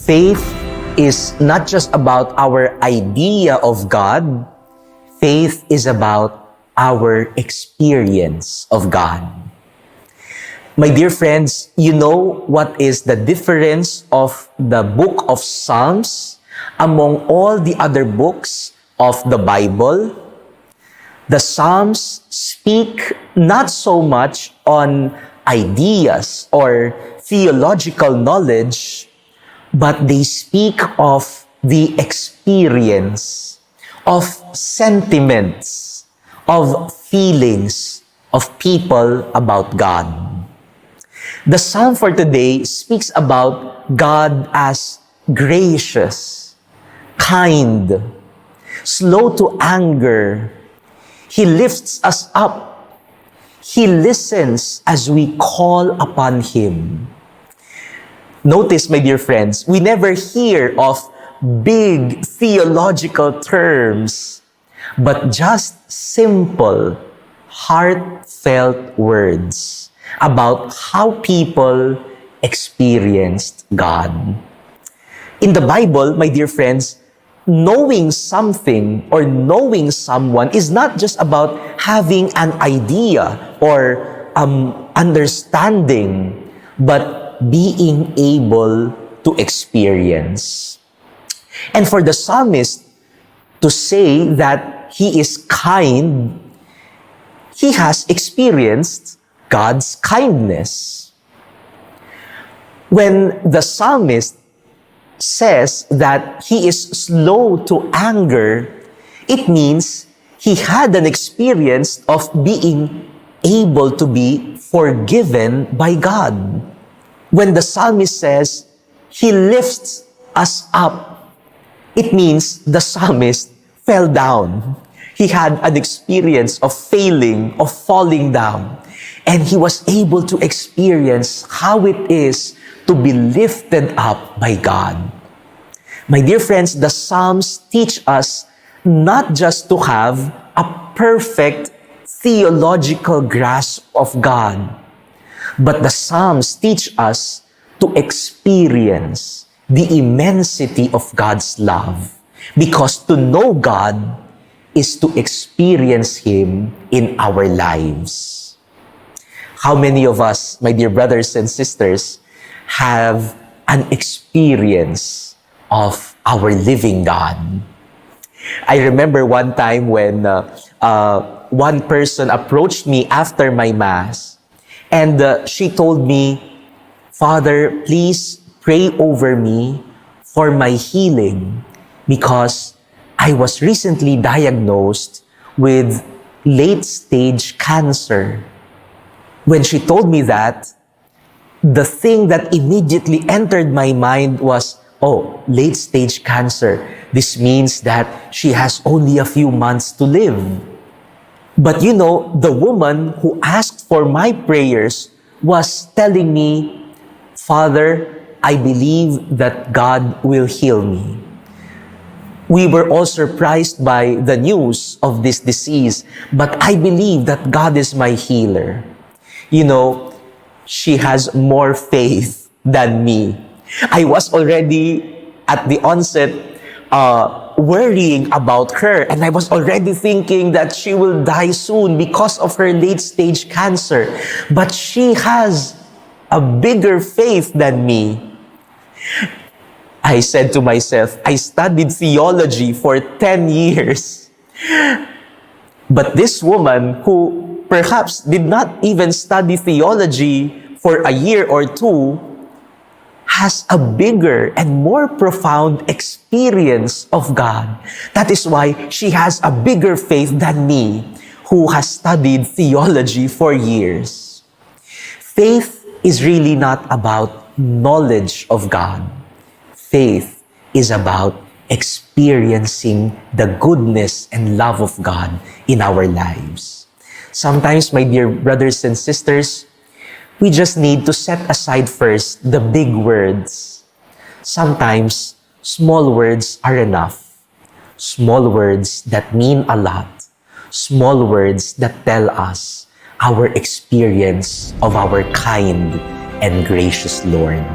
Faith is not just about our idea of God. Faith is about our experience of God. My dear friends, you know what is the difference of the book of Psalms among all the other books of the Bible? The Psalms speak not so much on ideas or theological knowledge, but they speak of the experience, of sentiments, of feelings of people about God. The psalm for today speaks about God as gracious, kind, slow to anger. He lifts us up. He listens as we call upon Him. Notice, my dear friends, we never hear of big theological terms, but just simple, heartfelt words about how people experienced God. In the Bible, my dear friends, knowing something or knowing someone is not just about having an idea or understanding, but being able to experience. And for the psalmist to say that he is kind, he has experienced God's kindness. When the psalmist says that he is slow to anger, it means he had an experience of being able to be forgiven by God. When the psalmist says, he lifts us up, it means the psalmist fell down. He had an experience of failing, of falling down, and he was able to experience how it is to be lifted up by God. My dear friends, the Psalms teach us not just to have a perfect theological grasp of God, but the Psalms teach us to experience the immensity of God's love, because to know God is to experience Him in our lives. How many of us, my dear brothers and sisters, have an experience of our living God? I remember one time when one person approached me after my Mass, and she told me, "Father, please pray over me for my healing, because I was recently diagnosed with late-stage cancer." When she told me that, the thing that immediately entered my mind was, oh, late-stage cancer. This means that she has only a few months to live. But you know, the woman who asked for my prayers was telling me, "Father, I believe that God will heal me." We were all surprised by the news of this disease, but I believe that God is my healer. You know, she has more faith than me. I was already at the onset worrying about her, and I was already thinking that she will die soon because of her late-stage cancer. But she has a bigger faith than me. I said to myself, I studied theology for 10 years. But this woman, who perhaps did not even study theology for a year or two, has a bigger and more profound experience of God. That is why she has a bigger faith than me, who has studied theology for years. Faith is really not about knowledge of God. Faith is about experiencing the goodness and love of God in our lives. Sometimes, my dear brothers and sisters, we just need to set aside first the big words. Sometimes, small words are enough. Small words that mean a lot. Small words that tell us our experience of our kind and gracious Lord.